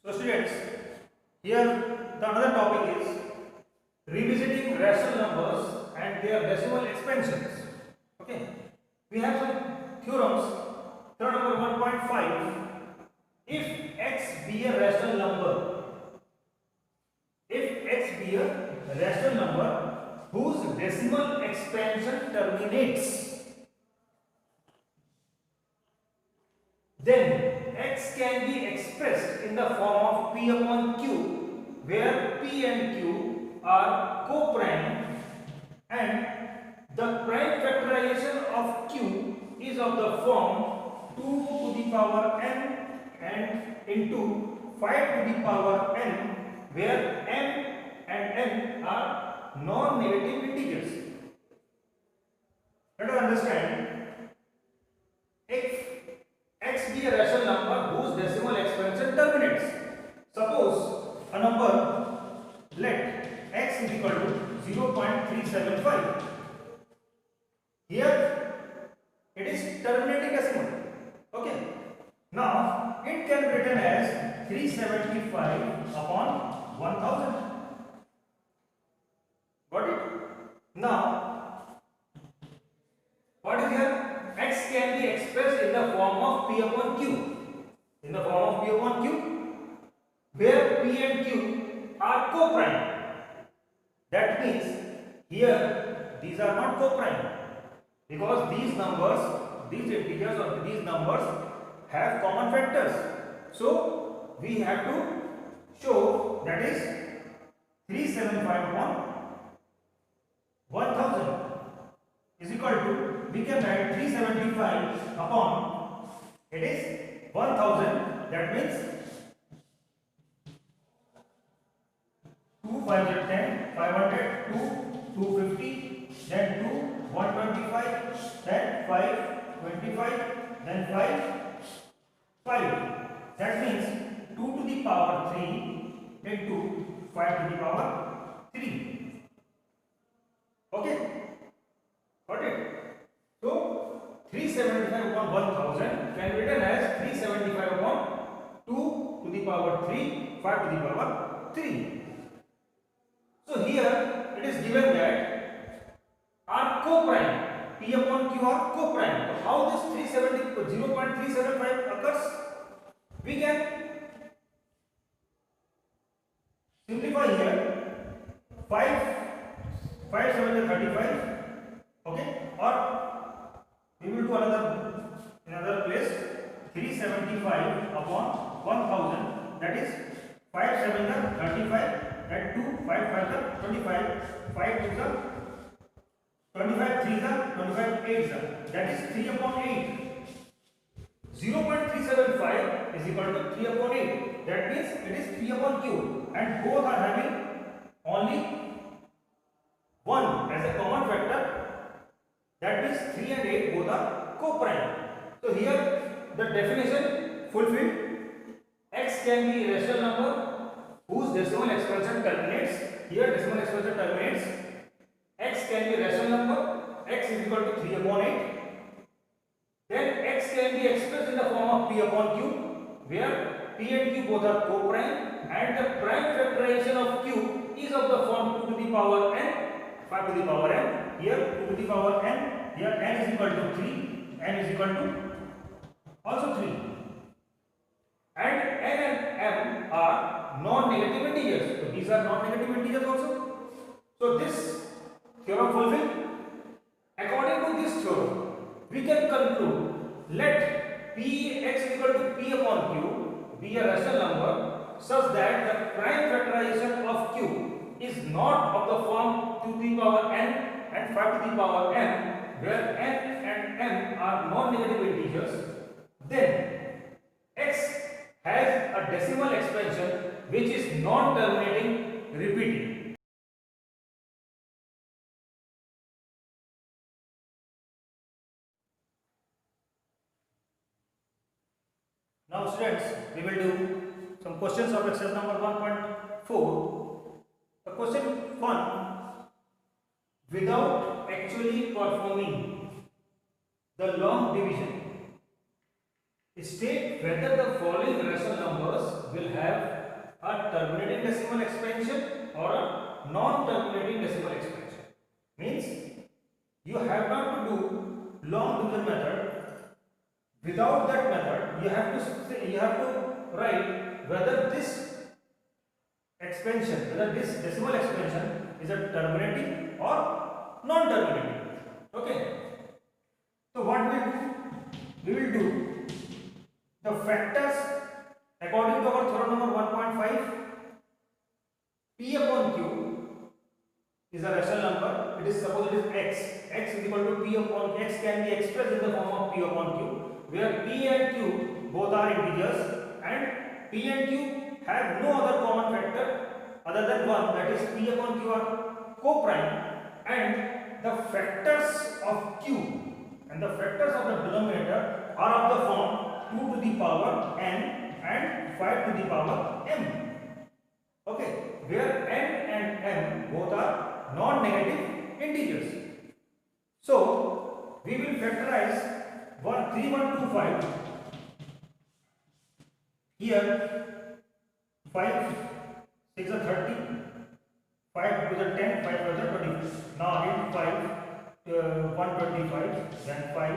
So students, here the another topic is revisiting rational numbers and their decimal expansions. Okay, we have some theorems. Theorem number 1.5: if x be a rational number, whose decimal expansion terminates, then x can be expressed in the form of p upon q, where p and q are co-prime and the prime factorization of q is of the form 2 to the power n and into 5 to the power n, where m and n are non-negative integers. Let us understand. If x be a rational number whose decimal expansion terminates, suppose a number, let x is equal to 0.375. Here it is terminating decimal. Okay. Now it can be written as 375 upon 1000. Got it? Now, what is here? X can be expressed in the form of P upon Q. In the form of P upon Q, where P and Q are co-prime. That means here these are not co-prime, because these numbers, these integers or these numbers have common factors. So we have to show that is 375 upon 1000 is equal to, we can write 375 upon, it is 1000, that means 2 5 are 10, 500, 2, 250, then 2, 125, then 5, 25, then 5, 5. That means 2 to the power 3 into 5 to the power 3. Okay, got it? So 375 upon 1000 can be written as 375 upon 2 to the power 3, 5 to the power 3. So here it is given that are co-prime, P upon Q are co-prime. So how this 0.375 occurs? We can simplify here. 5 7 is 35. Okay, or we will do another place. 375 upon 1000, that is 5 7 is 35, and 2 5 5 is 25, 5 2 is 25, 3 is 25, 8 is, that is 3 upon 8. 0.375 is equal to 3 upon 8. That means it is P upon Q, and both are having only 1 as a common factor. That means 3 and 8 both are co-prime. So here the definition fulfilled. X can be a rational number whose decimal expansion terminates. Here decimal expansion terminates. X can be a rational number. X is equal to 3 upon 8. Then x can be expressed in the form of P upon Q, where P and Q both are co-prime and the prime factorization of Q is of the form 2 to the power n, 5 to the power n. Here 2 to the power n, here n is equal to 3, n is equal to also 3. And n and m are non-negative integers. So these are non-negative integers also. So this theorem fulfilled. According to this theorem, we can conclude, let p x equal to p upon q be a rational number such that the prime factorization of q is not of the form 2 to the power n and 5 to the power n, where n and m are non-negative integers. Then x has a decimal expansion which is non-terminating, repeating. Now students, we will do some questions of exercise number 1.4. The question 1, without actually performing the long division, state whether the following rational numbers will have a terminating decimal expansion or a non-terminating decimal expansion. Means you have not to do long division method. Without that method, you have to write whether this expansion, whether this decimal expansion is a terminating or non-terminating. Okay. So what we do? We will do the factors according to our theorem number 1.5. P upon Q is a rational number. It is, suppose it is x. X is equal to P upon x, can be expressed in the form of P upon Q, where P and Q both are integers and P and Q have no other common factor other than 1, that is P upon Q are co-prime, and the factors of Q and the factors of the denominator are of the form 2 to the power n and 5 to the power m. Okay, where n and m both are non-negative integers. So we will factorize 3125 here. 5 6 are 30, 5 to the 10, 5 to the 20. Now again 5 125, then 5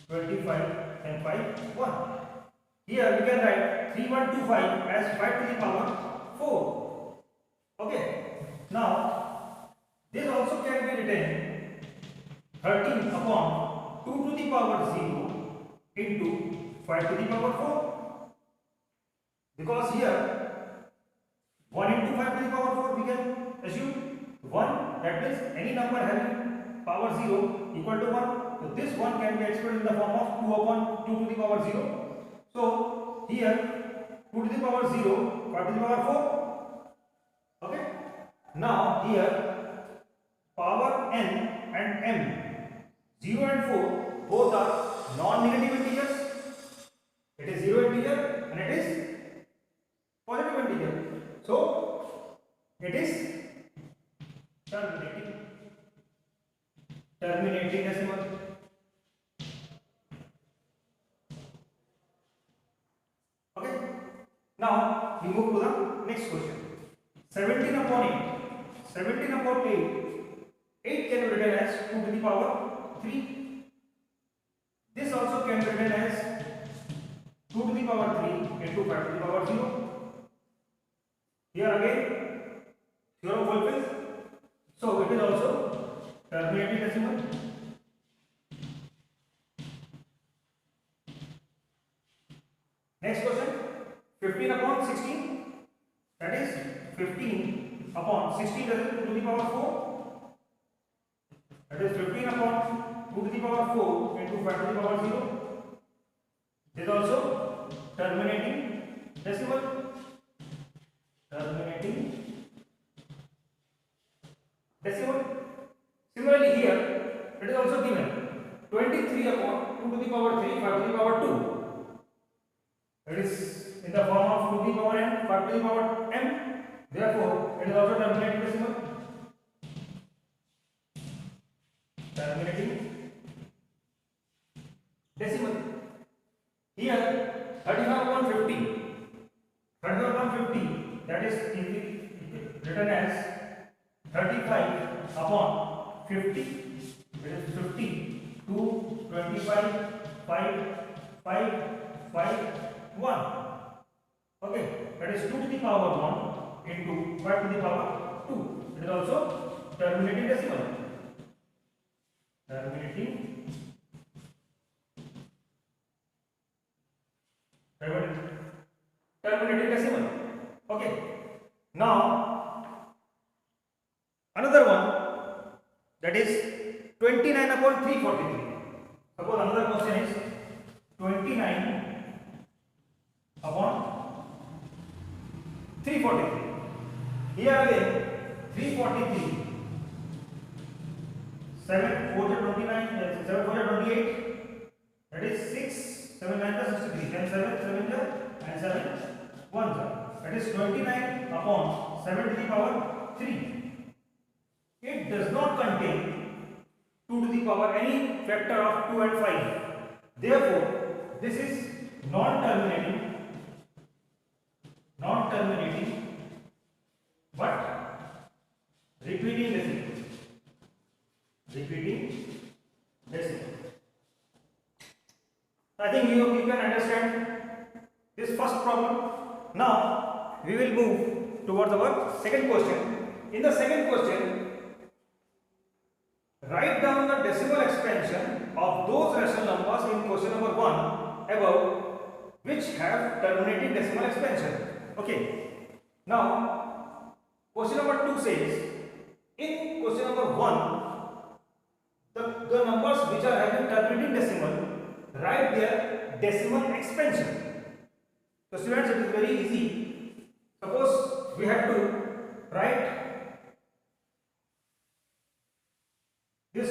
25, then 5 1. Here we can write 3125 as 5 to the power 4. Okay. Now this also can be written 13 upon 2 to the power 0 into 5 to the power 4. Because here 1 into 5 to the power 4 we can assume 1, that means any number having power 0 equal to 1. So this 1 can be expressed in the form of 2 upon 2 to the power 0. So here 2 to the power 0, 5 to the power 4. Okay. Now here power n and m, 0 and 4 both are non-negative integers. It is 0 integer and it is positive integer. So it is terminating decimal. Okay. Now we move to the next question. 17 upon 8. 17 upon 8. 8 can be written as 2 to the power 3. This also can be written as 2 to the power 3 into 5 to the power 0. Here again theorem fulfills. So it is also terminating decimal. Next question. 15 upon 16. That is 15 upon 16 to the power 4. That is 15 upon 2 to the power 4 into 5 to the power 0. This is also terminating decimal. Terminating decimal. Similarly here it is also given 23 upon 2 to the power 3, 5 to the power 2. It is in the form of 2 to the power n, 5 to the power m. Therefore it is also terminating decimal. Terminating decimal. Here 35 upon 50. 35 upon 50. That is written as 35 upon 50. It is 50 2 25 5 5 5 1. Okay, that is 2 to the power 1 into 5 to the power 2. It is also terminating decimal. Terminating decimal. Okay. Now another one, that is 29 upon 343. Suppose another question is 29 upon 343. Here again 343. 7 4 29, 7 4 28. That is 6 7 9 63. Then 7 7 and 7 1. That is 29 upon 7 to the power 3. It does not contain 2 to the power any factor of 2 and 5. Therefore, this is non-terminating I think you can understand this first problem. Now we will move towards our second question. In the second question, write down the decimal expansion of those rational numbers in question number 1 above which have terminating decimal expansion. Okay. Now question number 2 says, in question number 1, the numbers which are having terminating decimal, write their decimal expansion. So students, it is very easy. Suppose we have to write this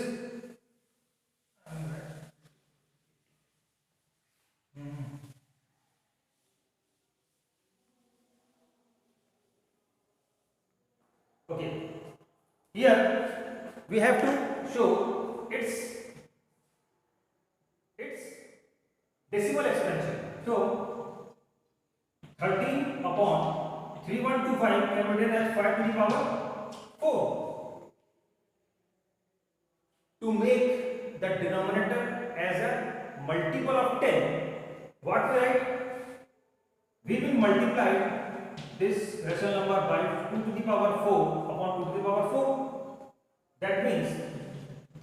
okay. Here we have to show its decimal expansion. So 13 upon 3125 can be written as 5 to the power 4. To make the denominator as a multiple of 10, what we write? We will multiply this rational number by 2 to the power 4 upon 2 to the power 4. That means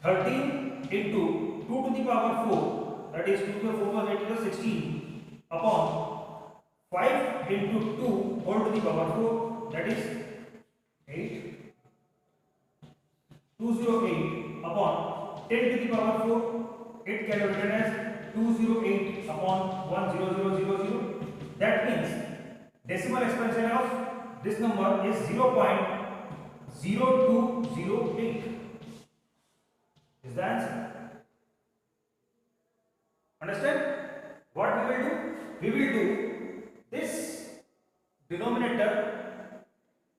13 into 2 to the power 4, that is 2 to the 4 plus 8 plus 16, upon 5 into 2 whole to the power 4, that is 8. 208 upon 10 to the power 4, it can be written as 208 upon 10000. That means decimal expansion of this number is 0.0208. Is the answer? Understand? What we will do? We will do this denominator,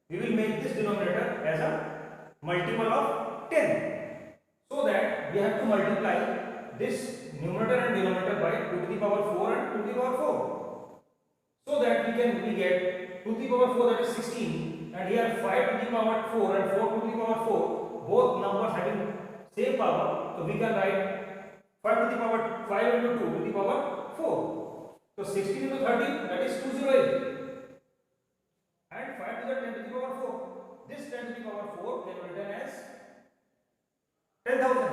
we will make this denominator as a multiple of 10. So that we have to multiply this numerator and denominator by 2 to the power 4 and 2 to the power 4. So that we get 2 to the power 4, that is 16, and here 5 to the power 4 and 4 to the power 4, both numbers having same power, so we can write 5 to the power 5 into 2 to the power 4. So 16 into 13, that is 208, and 5 to the 10 to the power 4. This 10 to the power 4 can be written as 10,000.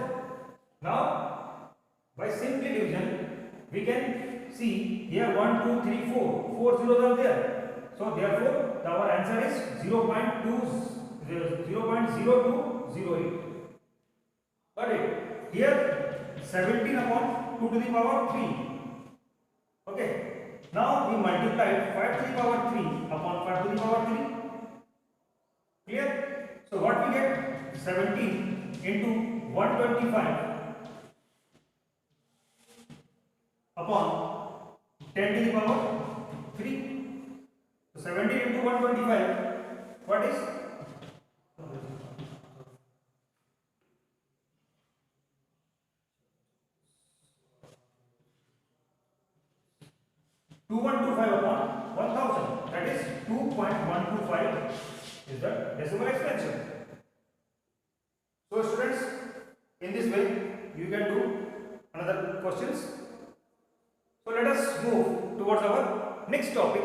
Now by simply division we can see here 1, 2, 3, 4. 4 zeros are there. So therefore our answer is 0.0208. Got it? Here 17 upon 2 to the power 3. Okay. Now we multiply 5 to the power 3 upon 5 to the power 3. Clear? So what we get? 17 into 125 upon 10 to the power 3. So 17 into 125, what is? 2125 upon 1000, that is 2.125 is the decimal expansion. So students, in this way you can do another questions. So let us move towards our next topic,